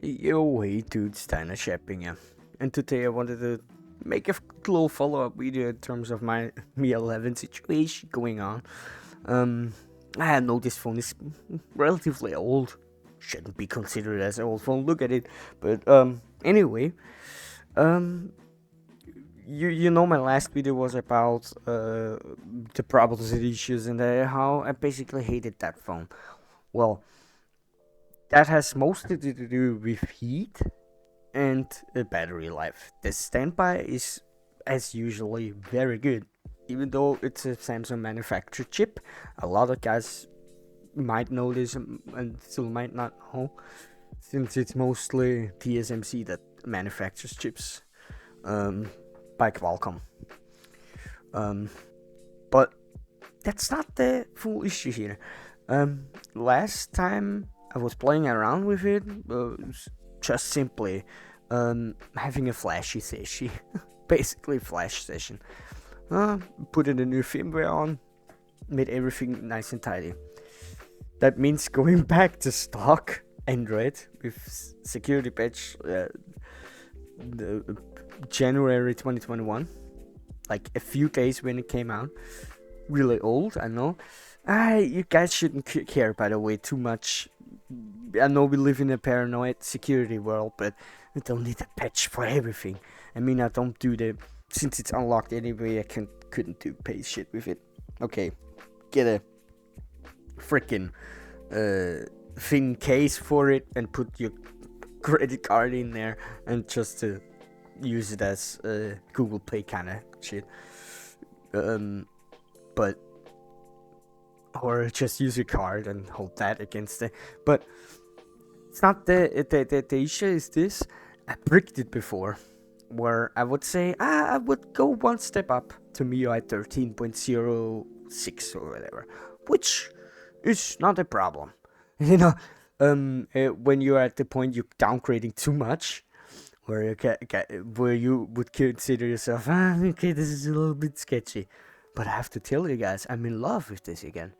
Yo, hey dudes, Dana Shepping here. And today I wanted to make a little follow-up video in terms of my Mi 11 situation going on. I know this phone is relatively old. Shouldn't be considered as an old phone, look at it. But anyway, you know my last video was about the problems and issues and how I basically hated that phone. Well, that has mostly to do with heat and battery life. The standby is, as usually, very good. Even though it's a Samsung manufactured chip, a lot of guys might know this and still might not know, since it's mostly TSMC that manufactures chips by Qualcomm. But that's not the full issue here. Last time I was playing around with it, just simply having a flashy session, basically flash session. Put in a new firmware on, made everything nice and tidy. That means going back to stock Android with security patch the January 2021, like a few days when it came out. Really old, I know. You guys shouldn't care, by the way, too much. I know we live in a paranoid security world, but we don't need a patch for everything. I mean, I don't do the... Since it's unlocked anyway, I couldn't do pay shit with it. Okay, get a freaking thin case for it and put your credit card in there and just to use it as Google Pay kind of shit. But... Or just use your card and hold that against it. But it's not the issue is this. I bricked it before, where I would say I would go one step up to MIUI 13.06 or whatever, which is not a problem. You know, when you're at the point you're downgrading too much, where you would consider yourself, okay, this is a little bit sketchy. But I have to tell you guys, I'm in love with this again.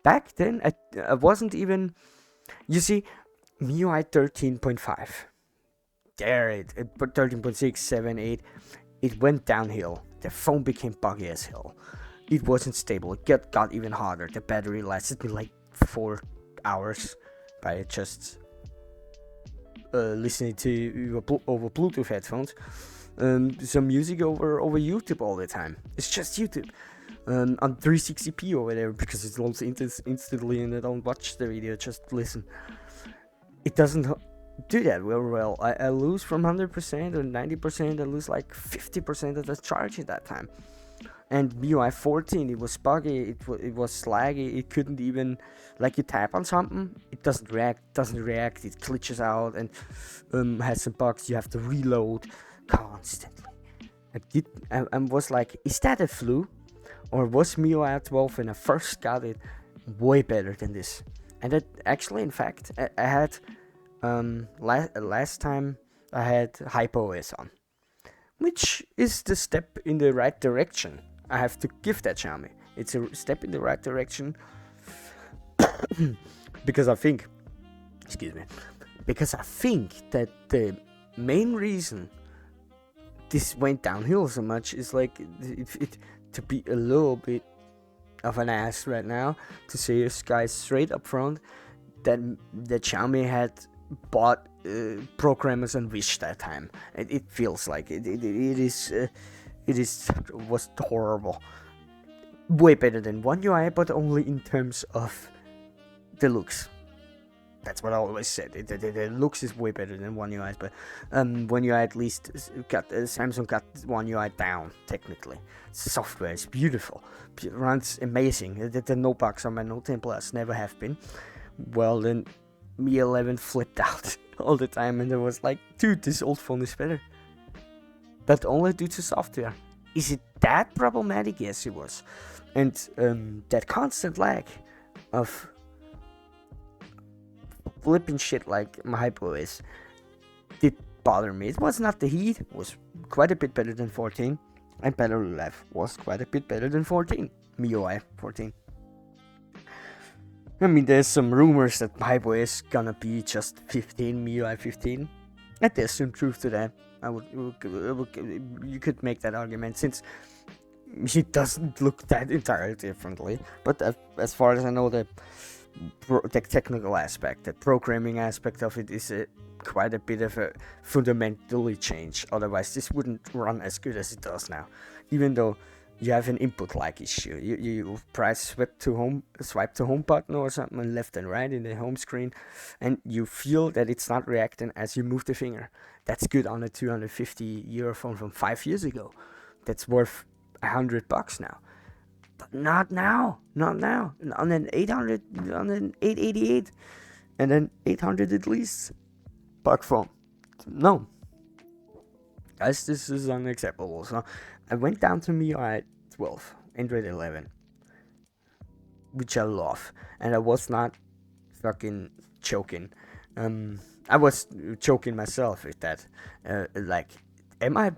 Back then, I wasn't even... You see, MIUI 13.5. There, 13.6, 7, 8. It went downhill. The phone became buggy as hell. It wasn't stable. It got even harder. The battery lasted me like 4 hours by just listening to over Bluetooth headphones. Some music over YouTube all the time. It's just YouTube on 360p or whatever, because it loads instantly and I don't watch the video, just listen. It doesn't do that very well. I lose from 100% or 90%. I lose like 50% of the charge at that time. And MIUI 14, it was buggy, it was slaggy, it couldn't even, like, you tap on something, it doesn't react, it glitches out and has some bugs. You have to reload constantly. I was like, is that a flu? Or was MIUI 12 when I first got it way better than this? And it actually, in fact, I had last time I had HyperOS on, which is the step in the right direction. I have to give that Xiaomi. It's a step in the right direction. because I think that the main reason this went downhill so much is like it to be a little bit of an ass right now, to say this guy straight up front, that Xiaomi had bought programmers on Wish that time. It feels like it was horrible. Way better than One UI, but only in terms of the looks. That's what I always said. The looks is way better than One UI, but One UI at least got Samsung got One UI down technically. Software is beautiful, it runs amazing. The no bugs on my Note 10 Plus never have been. Well, then Mi 11 flipped out all the time, and I was like, dude, this old phone is better. But only due to software. Is it that problematic? Yes, it was. And that constant lag of flipping shit like my HyperOS did bother me. It was not the heat, it was quite a bit better than 14, and battery life was quite a bit better than 14, MIUI 14. I mean, there's some rumors that MIUI is gonna be just 15, MIUI 15. And there's some truth to that. You could make that argument since it doesn't look that entirely differently. But as far as I know, the technical aspect, the programming aspect of it is quite a bit of a fundamentally change. Otherwise, this wouldn't run as good as it does now. Even though you have an input lag issue. You press swipe to home button or something left and right in the home screen, and you feel that it's not reacting as you move the finger. That's good on a €250 phone from 5 years ago. That's worth $100 now. But not now. On an 800, on an 888, and then 800 at least buck phone. No. Guys, this is unacceptable. So I went down to MIUI 12, Android 11, which I love, and I was not fucking joking. I was joking myself with that. Like, am I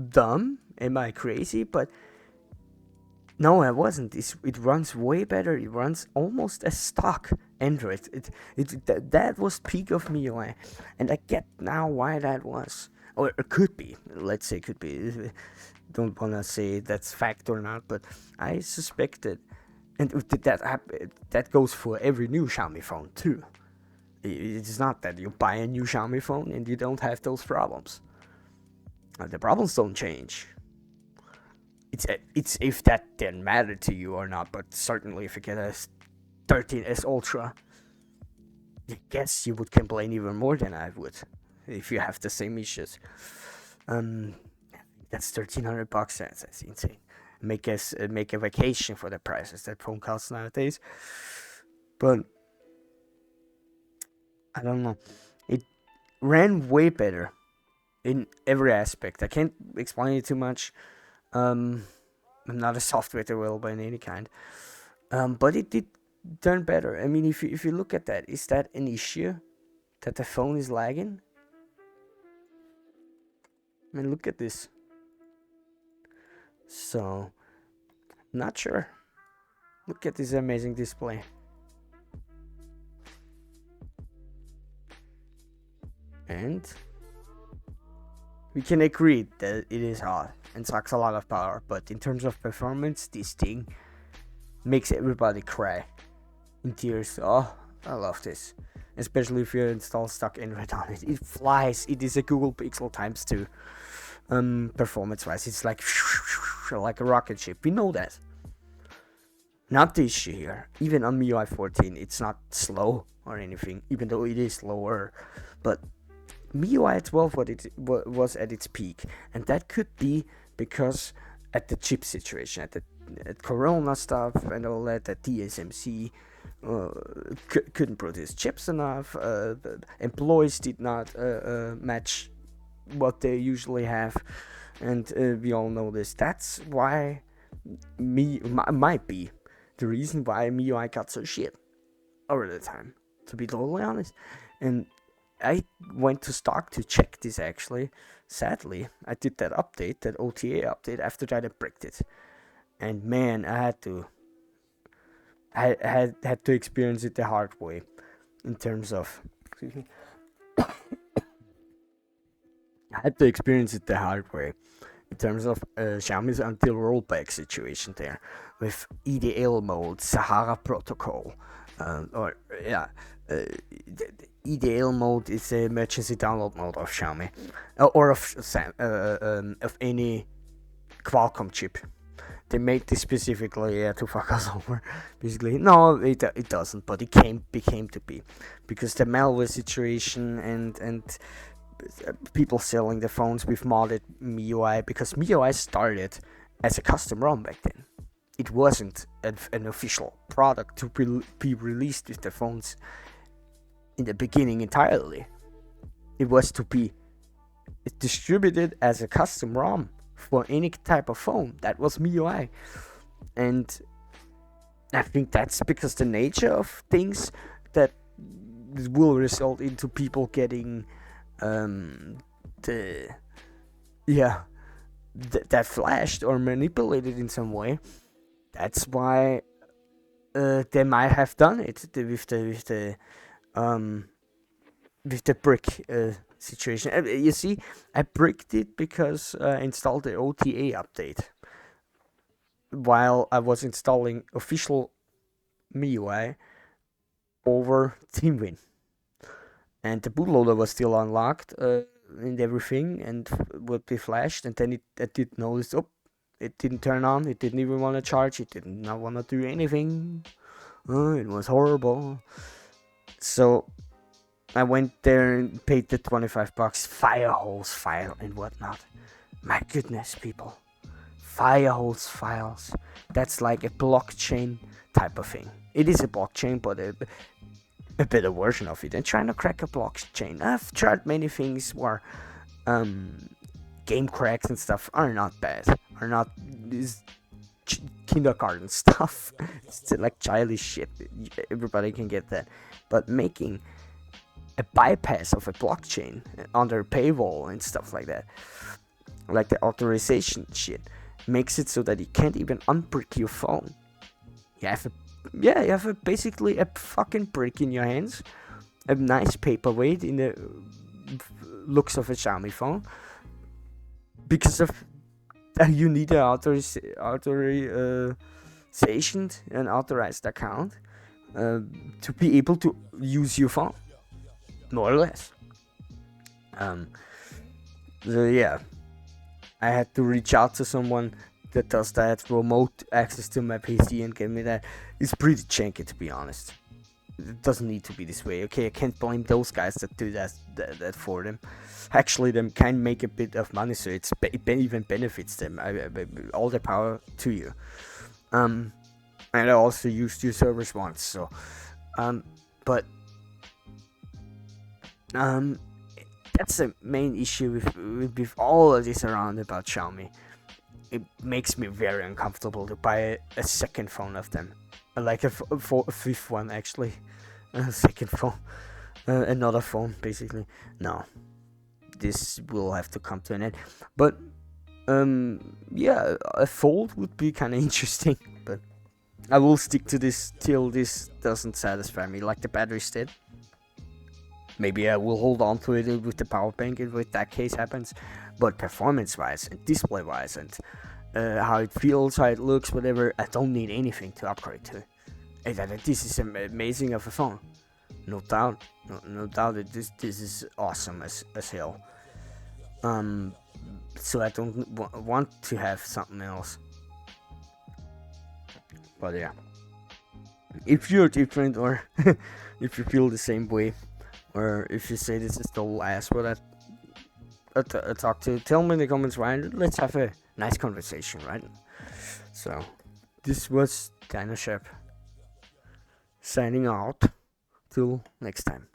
dumb? Am I crazy? But no, I wasn't. It runs way better. It runs almost as stock Android. That was peak of MIUI, and I get now why that was. Or it could be, let's say could be, don't want to say that's fact or not, but I suspect it, and that goes for every new Xiaomi phone too. It's not that you buy a new Xiaomi phone and you don't have those problems. The problems don't change. It's if that didn't matter to you or not, but certainly if you get a 13S Ultra, I guess you would complain even more than I would. If you have the same issues, that's $1,300. That's insane. Make a vacation for the prices that phone costs nowadays. But I don't know. It ran way better in every aspect. I can't explain it too much. I'm not a software developer in any kind. But it did turn better. I mean, if you look at that, is that an issue that the phone is lagging? I mean, look at this. So, not sure. Look at this amazing display. And we can agree that it is hot and sucks a lot of power, but in terms of performance, this thing makes everybody cry in tears. Oh, I love this. Especially if you install stock Android on it. It flies. It is a Google Pixel times 2. Performance wise, it's like a rocket ship. We know that. Not the issue here. Even on MIUI 14, it's not slow or anything, even though it is slower. But MIUI 12 was at its peak, and that could be because at the chip situation, at Corona stuff and all that, at TSMC couldn't produce chips enough. The employees did not match what they usually have, and we all know this. That's why might be the reason why MIUI got so shit over the time, to be totally honest. And I went to stock to check this actually. Sadly, I did that update, that OTA update. After that, I bricked it, and man, I had to experience it the hard way, in terms of. Excuse me. I had to experience it the hard way in terms of Xiaomi's until rollback situation there with EDL mode, Sahara protocol, EDL mode is the emergency download mode of Xiaomi, or of any Qualcomm chip. They made this specifically to fuck us over. Basically, no, it doesn't, but it became to be, because the malware situation and people selling the phones with modded MIUI, because MIUI started as a custom ROM back then. It wasn't an official product to be released with the phones in the beginning entirely. It was to be distributed as a custom ROM for any type of phone. That was MIUI. And I think that's because the nature of things that will result into people getting that flashed or manipulated in some way. That's why they might have done it with the brick situation. You see, I bricked it because I installed the OTA update while I was installing official MIUI over TeamWin, and the bootloader was still unlocked and everything, and would be flashed, and then I did notice, oh, it didn't turn on, it didn't even want to charge, it did not want to do anything. It was horrible. So I went there and paid the $25 firehose file and whatnot. My goodness, people. Firehose files. That's like a blockchain type of thing. It is a blockchain, but a better version of it. And trying to crack a blockchain. I've tried many things where game cracks and stuff are not bad. Are not this kindergarten stuff. It's like childish shit. Everybody can get that. But making a bypass of a blockchain under a paywall and stuff like that, like the authorization shit, makes it so that you can't even unbrick your phone. You have basically a fucking brick in your hands, a nice paperweight in the looks of a Xiaomi phone, because of you need an authorization, an authorized account to be able to use your phone, more or less. So yeah, I had to reach out to someone that does that, remote access to my PC and give me that. It's pretty janky, to be honest. It doesn't need to be this way. Okay, I can't blame those guys that do that for them. Actually, them can make a bit of money, so it even benefits them. All the power to you. And I also used your servers once, so but that's the main issue with all of this around about Xiaomi. It makes me very uncomfortable to buy a second phone of them, like a fifth one actually, a second phone, another phone basically. No, this will have to come to an end. But yeah, a fold would be kind of interesting, but I will stick to this till this doesn't satisfy me, like the batteries did. Maybe I will hold on to it with the power bank if that case happens. But performance-wise and display-wise and how it feels, how it looks, whatever, I don't need anything to upgrade to. This is amazing of a phone. No doubt. No doubt that this is awesome as hell. So I don't want to have something else. But yeah. If you're different, or if you feel the same way, or if you say this is the last what I talk to, tell me in the comments, right? Let's have a nice conversation, right? So this was DinoShep signing out till next time.